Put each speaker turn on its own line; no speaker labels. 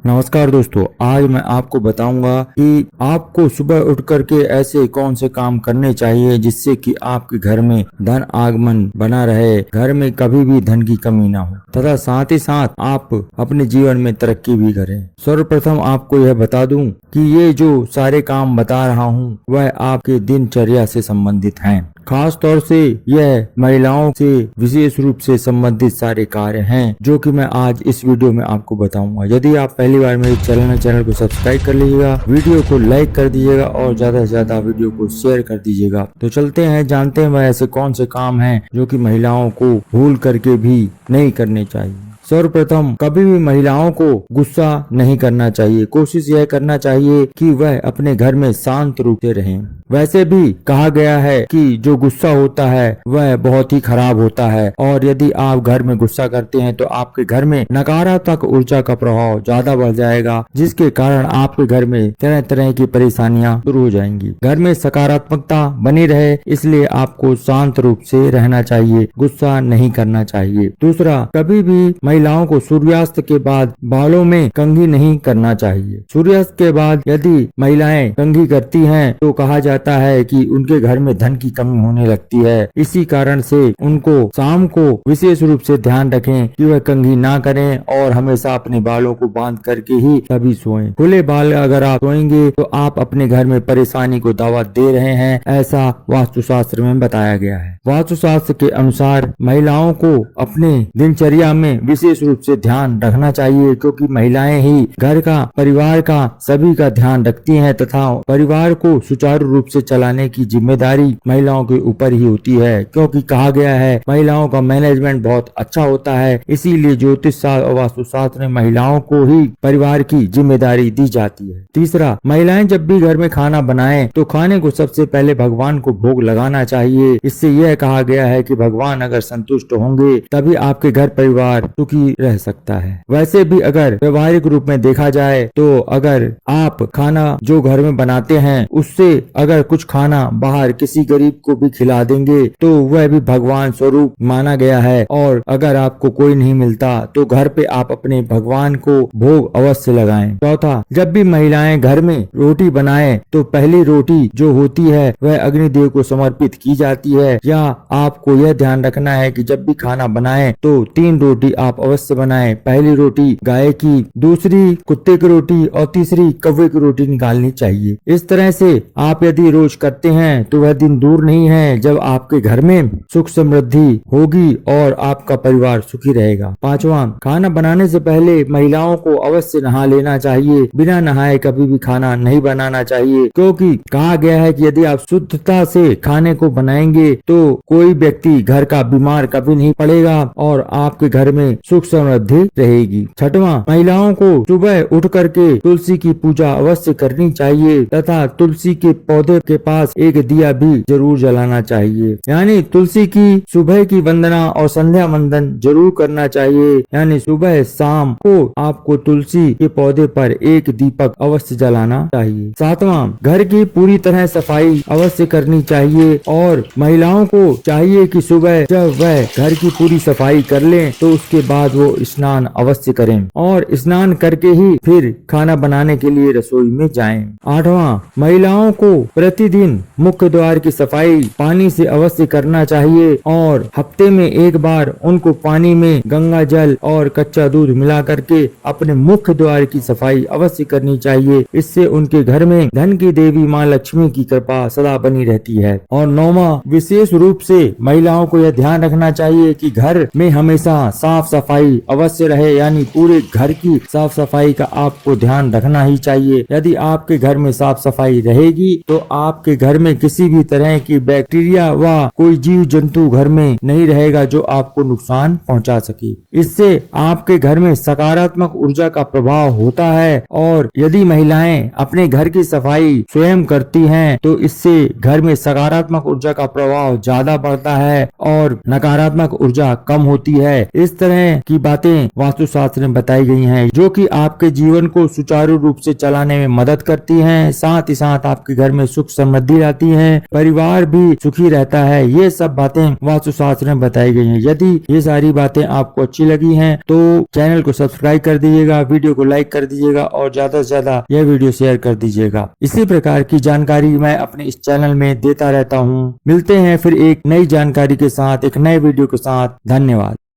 नमस्कार दोस्तों, आज मैं आपको बताऊंगा कि आपको सुबह उठ करके ऐसे कौन से काम करने चाहिए जिससे कि आपके घर में धन आगमन बना रहे, घर में कभी भी धन की कमी ना हो तथा साथ ही साथ आप अपने जीवन में तरक्की भी करें। सर्वप्रथम आपको यह बता दूं कि ये जो सारे काम बता रहा हूं वह आपके दिनचर्या से संबंधित हैं। खास तौर से यह महिलाओं से विशेष रूप से संबंधित सारे कार्य हैं जो कि मैं आज इस वीडियो में आपको बताऊंगा। यदि आप पहली बार मेरे चैनल को सब्सक्राइब कर लीजिएगा, वीडियो को लाइक कर दीजिएगा और ज्यादा से ज्यादा वीडियो को शेयर कर दीजिएगा। तो चलते हैं, जानते हैं वह ऐसे कौन से काम हैं जो कि महिलाओं को भूल करके भी नहीं करने चाहिए। सर्वप्रथम, कभी भी महिलाओं को गुस्सा नहीं करना चाहिए। कोशिश यह करना चाहिए कि वह अपने घर में शांत रूप से रहें। वैसे भी कहा गया है कि जो गुस्सा होता है वह बहुत ही खराब होता है और यदि आप घर में गुस्सा करते हैं तो आपके घर में नकारात्मक ऊर्जा का प्रभाव ज्यादा बढ़ जाएगा, जिसके कारण आपके घर में तरह तरह की परेशानियां शुरू हो जाएंगी। घर में सकारात्मकता बनी रहे इसलिए आपको शांत रूप से रहना चाहिए, गुस्सा नहीं करना चाहिए। दूसरा, कभी भी महिलाओं को सूर्यास्त के बाद बालों में कंघी नहीं करना चाहिए। सूर्यास्त के बाद यदि महिलाएं कंघी करती हैं तो कहा जाता है कि उनके घर में धन की कमी होने लगती है। इसी कारण से उनको शाम को विशेष रूप से ध्यान रखें कि वह कंघी ना करें और हमेशा अपने बालों को बांध करके ही तभी सोएं। खुले बाल अगर आप सोएंगे तो आप अपने घर में परेशानी को दावत दे रहे हैं, ऐसा वास्तुशास्त्र में बताया गया है। वास्तुशास्त्र के अनुसार महिलाओं को अपने दिनचर्या में विशेष रूप से ध्यान रखना चाहिए, क्योंकि महिलाएं ही घर का, परिवार का, सभी का ध्यान रखती हैं तथा परिवार को सुचारू रूप से चलाने की जिम्मेदारी महिलाओं के ऊपर ही होती है। क्योंकि कहा गया है महिलाओं का मैनेजमेंट बहुत अच्छा होता है, इसीलिए ज्योतिष शास्त्र और वास्तुशास्त्र में महिलाओं को ही परिवार की जिम्मेदारी दी जाती है। तीसरा, महिलाएं जब भी घर में खाना बनाएं तो खाने को सबसे पहले भगवान को भोग लगाना चाहिए। इससे यह कहा गया है कि भगवान अगर संतुष्ट होंगे तभी आपके घर परिवार सुखी रह सकता है। वैसे भी अगर व्यवहारिक रूप में देखा जाए तो अगर आप खाना जो घर में बनाते हैं उससे अगर कुछ खाना बाहर किसी गरीब को भी खिला देंगे तो वह भी भगवान स्वरूप माना गया है। और अगर आपको कोई नहीं मिलता तो घर पे आप अपने भगवान को भोग अवश्य लगाएं। चौथा, जब भी महिलाएं घर में रोटी बनाएं तो पहली रोटी जो होती है वह अग्निदेव को समर्पित की जाती है। या आपको यह ध्यान रखना है कि जब भी खाना बनाएं तो 3 रोटी आप अवश्य बनाएं। पहली रोटी गाय की, दूसरी कुत्ते की रोटी और तीसरी कौवे की रोटी निकालनी चाहिए। इस तरह से आप यदि रोज करते हैं तो वह दिन दूर नहीं है जब आपके घर में सुख समृद्धि होगी और आपका परिवार सुखी रहेगा। पांचवा, खाना बनाने से पहले महिलाओं को अवश्य नहा लेना चाहिए। बिना नहाए कभी भी खाना नहीं बनाना चाहिए, क्योंकि कहा गया है कि यदि आप शुद्धता से खाने को बनाएंगे तो कोई व्यक्ति घर का बीमार कभी नहीं पड़ेगा और आपके घर में सुख समृद्धि रहेगी। छठवां, महिलाओं को सुबह उठ करके तुलसी की पूजा अवश्य करनी चाहिए तथा तुलसी के पौधे के पास एक दिया भी जरूर जलाना चाहिए। यानी तुलसी की सुबह की वंदना और संध्या वंदन जरूर करना चाहिए। यानी सुबह शाम को आपको तुलसी के पौधे पर एक दीपक अवश्य जलाना चाहिए। सातवां, घर की पूरी तरह सफाई अवश्य करनी चाहिए और महिलाओं को चाहिए कि सुबह जब वह घर की पूरी सफाई कर लें तो उसके बाद वो स्नान अवश्य करें और स्नान करके ही फिर खाना बनाने के लिए रसोई में जाएं। आठवां, महिलाओं को प्रतिदिन मुख्य द्वार की सफाई पानी से अवश्य करना चाहिए और हफ्ते में एक बार उनको पानी में गंगा जल और कच्चा दूध मिला करके अपने मुख्य द्वार की सफाई अवश्य करनी चाहिए। इससे उनके घर में धन की देवी माँ लक्ष्मी की कृपा सदा बनी रहती है। और नौवां, विशेष रूप से महिलाओं को यह ध्यान रखना चाहिए कि घर में हमेशा साफ सफाई अवश्य रहे। यानी पूरे घर की साफ सफाई का आपको ध्यान रखना ही चाहिए। यदि आपके घर में साफ सफाई रहेगी तो आपके घर में किसी भी तरह की बैक्टीरिया व कोई जीव जंतु घर में नहीं रहेगा जो आपको नुकसान पहुंचा सके। इससे आपके घर में सकारात्मक ऊर्जा का प्रभाव होता है और यदि महिलाएं अपने घर की सफाई स्वयं करती हैं तो इससे घर में सकारात्मक ऊर्जा का प्रभाव ज्यादा बढ़ता है और नकारात्मक ऊर्जा कम होती है। इस तरह की बातें वास्तुशास्त्र में बताई गई हैं, जो कि आपके जीवन को सुचारू रूप से चलाने में मदद करती हैं। साथ ही साथ आपके घर में सुख समृद्धि आती है, परिवार भी सुखी रहता है। ये सब बातें वास्तुशास्त्र में बताई गई हैं। यदि ये सारी बातें आपको अच्छी लगी हैं तो चैनल को सब्सक्राइब कर दीजिएगा, वीडियो को लाइक कर दीजिएगा और ज्यादा से ज्यादा यह वीडियो शेयर कर दीजिएगा। इसी प्रकार की जानकारी मैं अपने इस चैनल में देता रहता हूँ। मिलते हैं फिर एक नई जानकारी के साथ, एक नए वीडियो के साथ। धन्यवाद।